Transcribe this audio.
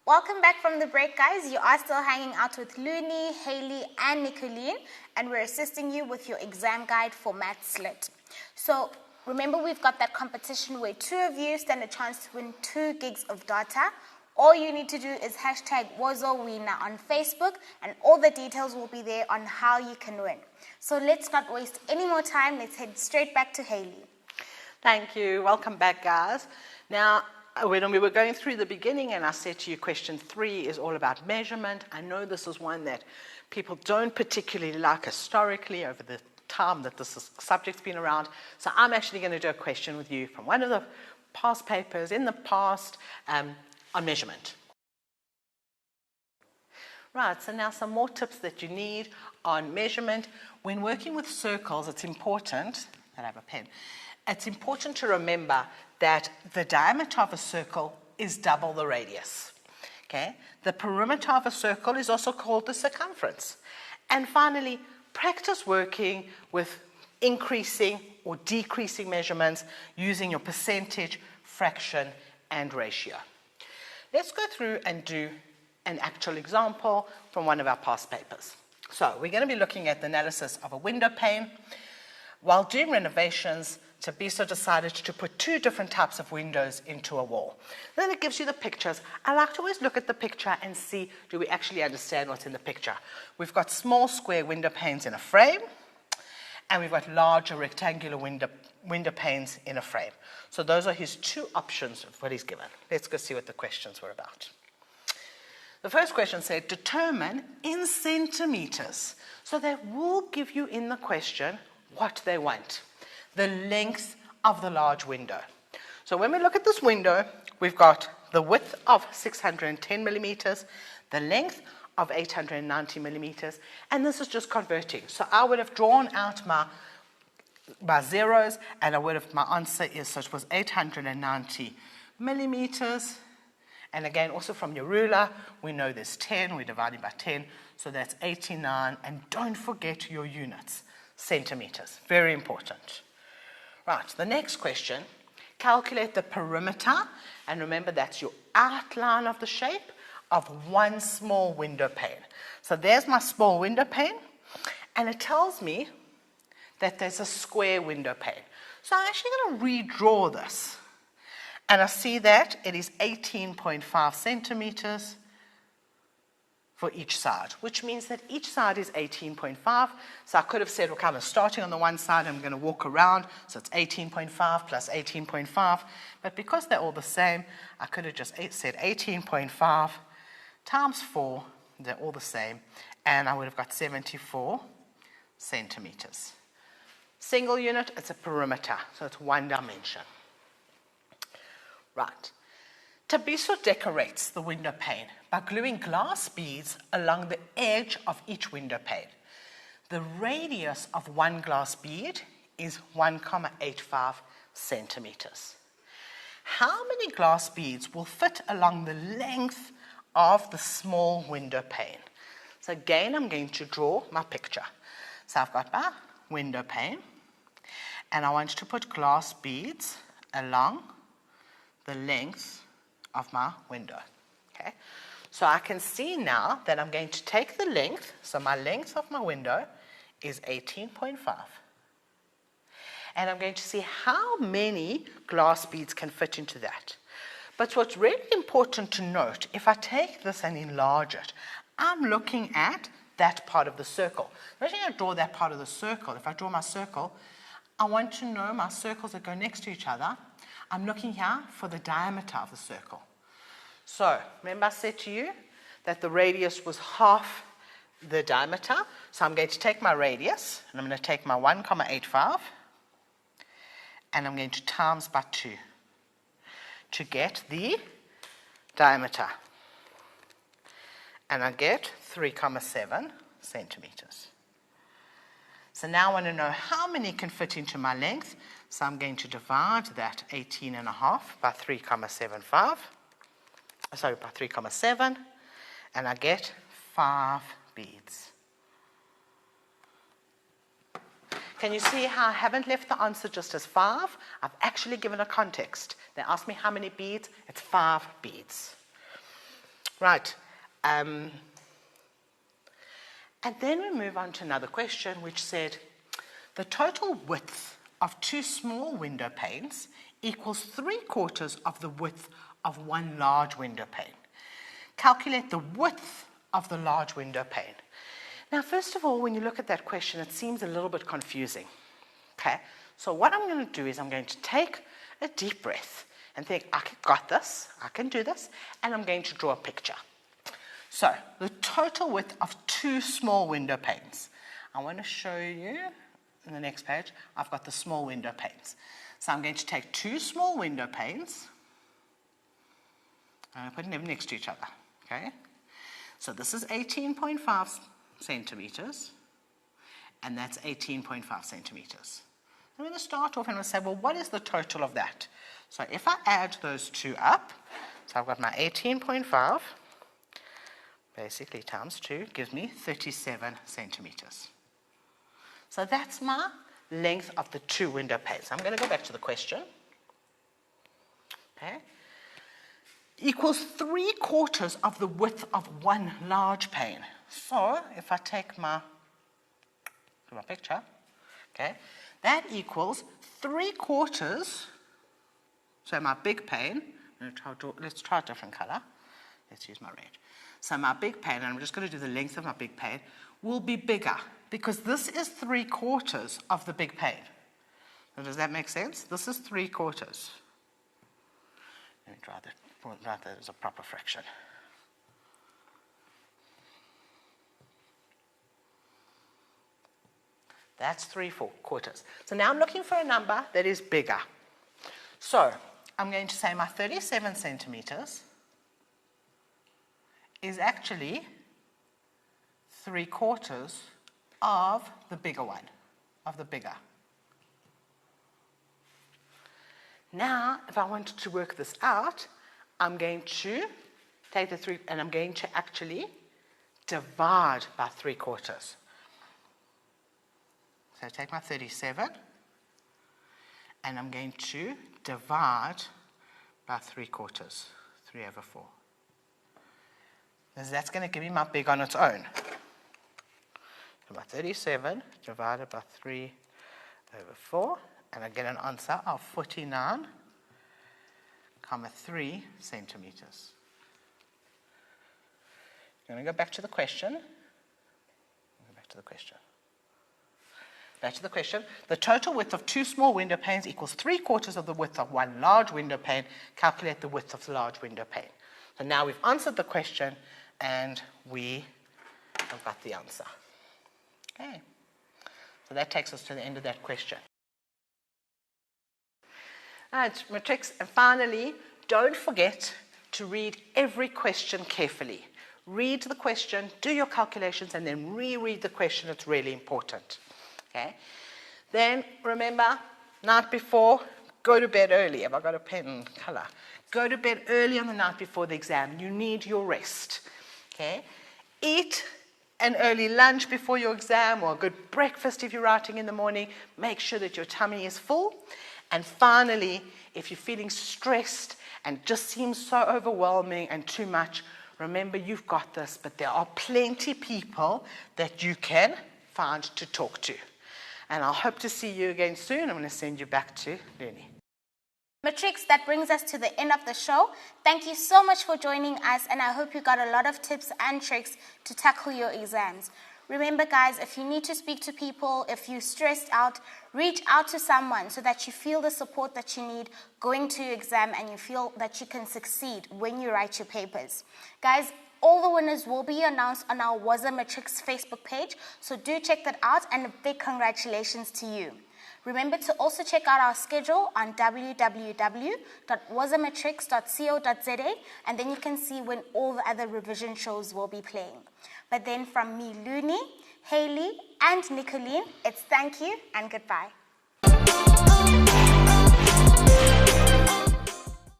Welcome back from the break, guys. You are still hanging out with Looney, Haley, and Nicolene, and we're assisting you with your exam guide for Maths Lit. So remember, we've got that competition where 2 of you stand a chance to win 2 gigs of data. All you need to do is hashtag WozoWinner on Facebook, and all the details will be there on how you can win. So let's not waste any more time. Let's head straight back to Haley. Thank you. Welcome back, guys. Now, when we were going through the beginning and I said to you question 3 is all about measurement, I know this is one that people don't particularly like historically over the time that this subject's been around. So I'm actually going to do a question with you from one of the past papers in the past on measurement. Right, so now some more tips that you need on measurement. When working with circles, it's important, I have a pen, it's important to remember that the diameter of a circle is double the radius. Okay? The perimeter of a circle is also called the circumference. And finally, practice working with increasing or decreasing measurements using your percentage, fraction, and ratio. Let's go through and do an actual example from one of our past papers. So we're going to be looking at the analysis of a window pane. While doing renovations, Tabiso decided to put 2 different types of windows into a wall. Then it gives you the pictures. I like to always look at the picture and see, do we actually understand what's in the picture? We've got small square window panes in a frame, and we've got larger rectangular window panes in a frame. So those are his 2 options of what he's given. Let's go see what the questions were about. The first question said, determine in centimeters. So they will give you in the question what they want. The length of the large window. So when we look at this window, we've got the width of 610 millimeters, the length of 890 millimeters, and this is just converting. So I would have drawn out my zeros, and my answer is, so it was 890 millimeters. And again, also from your ruler, we know there's 10, we're dividing by 10, so that's 89, and don't forget your units, centimeters, very important. Right, the next question, calculate the perimeter, and remember that's your outline of the shape of one small window pane. So there's my small window pane, and it tells me that there's a square window pane. So I'm actually going to redraw this, and I see that it is 18.5 centimeters for each side, which means that each side is 18.5. So I could have said, okay, I'm starting on the one side, I'm going to walk around, so it's 18.5 plus 18.5. But because they're all the same, I could have just said 18.5 times 4, they're all the same, and I would have got 74 centimeters. Single unit, it's a perimeter, so it's one dimension. Right. Tabiso decorates the window pane by gluing glass beads along the edge of each window pane. The radius of one glass bead is 1,85 centimeters. How many glass beads will fit along the length of the small window pane? So again, I'm going to draw my picture. So I've got my window pane, and I want to put glass beads along the length of my window. Okay, so I can see now that I'm going to take the length, so my length of my window is 18.5. And I'm going to see how many glass beads can fit into that. But what's really important to note, if I take this and enlarge it, I'm looking at that part of the circle. I'm actually going to draw that part of the circle. If I draw my circle, I want to know my circles that go next to each other. I'm looking here for the diameter of the circle. So, remember I said to you that the radius was half the diameter. So I'm going to take my radius, and I'm going to take my 1,85, and I'm going to times by 2 to get the diameter. And I get 3,7 centimeters. So now I want to know how many can fit into my length. So I'm going to divide that 18.5 by 3,75. Sorry, by 3,7, and I get 5 beads. Can you see how I haven't left the answer just as 5? I've actually given a context. They asked me how many beads. It's 5 beads. Right. And then we move on to another question which said, the total width of 2 small window panes equals 3/4 of the width of 1 large window pane. Calculate the width of the large window pane. Now, first of all, when you look at that question, it seems a little bit confusing. Okay, so what I'm going to do is I'm going to take a deep breath and think, I got this, I can do this, and I'm going to draw a picture. So, the total width of 2 small window panes. I want to show you in the next page, I've got the small window panes. So I'm going to take 2 small window panes, and I put them next to each other, okay? So this is 18.5 centimeters, and that's 18.5 centimeters. I'm going to start off and I'll say, well, what is the total of that? So if I add those 2 up, so I've got my 18.5, basically times 2, gives me 37 centimeters. So that's my length of the 2 window panes. I'm going to go back to the question. Okay. Equals 3/4 of the width of 1 large pane. So if I take my picture, okay, that equals 3/4. So my big pane, let's try a different color. Let's use my red. So my big pane, and I'm just going to do the length of my big pane, will be bigger because this is 3/4 of the big pane. So does that make sense? This is 3/4. Let me write that as a proper fraction. That's 3/4. So now I'm looking for a number that is bigger. So I'm going to say my 37 centimeters is actually 3/4 of the bigger one, of the bigger. Now, if I wanted to work this out, I'm going to take the 3 and I'm going to actually divide by 3/4. So take my 37 and I'm going to divide by 3/4, 3/4. That's going to give me my big on its own. So my 37 divided by 3/4, and I get an answer of 49,3 centimeters. I'm going to go back to the question. Back to the question. The total width of 2 small window panes equals 3/4 of the width of 1 large window pane. Calculate the width of the large window pane. So now we've answered the question and we have got the answer. Okay. So that takes us to the end of that question. All right, matrics. And finally, don't forget to read every question carefully. Read the question, do your calculations, and then reread the question. It's really important. Okay. Then remember, night before, go to bed early. Have I got a pen and color? Go to bed early on the night before the exam. You need your rest. Okay. Eat an early lunch before your exam, or a good breakfast if you're writing in the morning. Make sure that your tummy is full. And finally, if you're feeling stressed and just seems so overwhelming and too much, remember you've got this, but there are plenty people that you can find to talk to. And I'll hope to see you again soon. I'm going to send you back to Lenny. Matrix, that brings us to the end of the show. Thank you so much for joining us, and I hope you got a lot of tips and tricks to tackle your exams. Remember, guys, if you need to speak to people, if you're stressed out, reach out to someone so that you feel the support that you need going to your exam and you feel that you can succeed when you write your papers. Guys, all the winners will be announced on our Woza Matrix Facebook page, so do check that out, and a big congratulations to you. Remember to also check out our schedule on www.wozamatrix.co.za, and then you can see when all the other revision shows will be playing. But then from me, Looney, Hayley, and Nicolene, it's thank you and goodbye.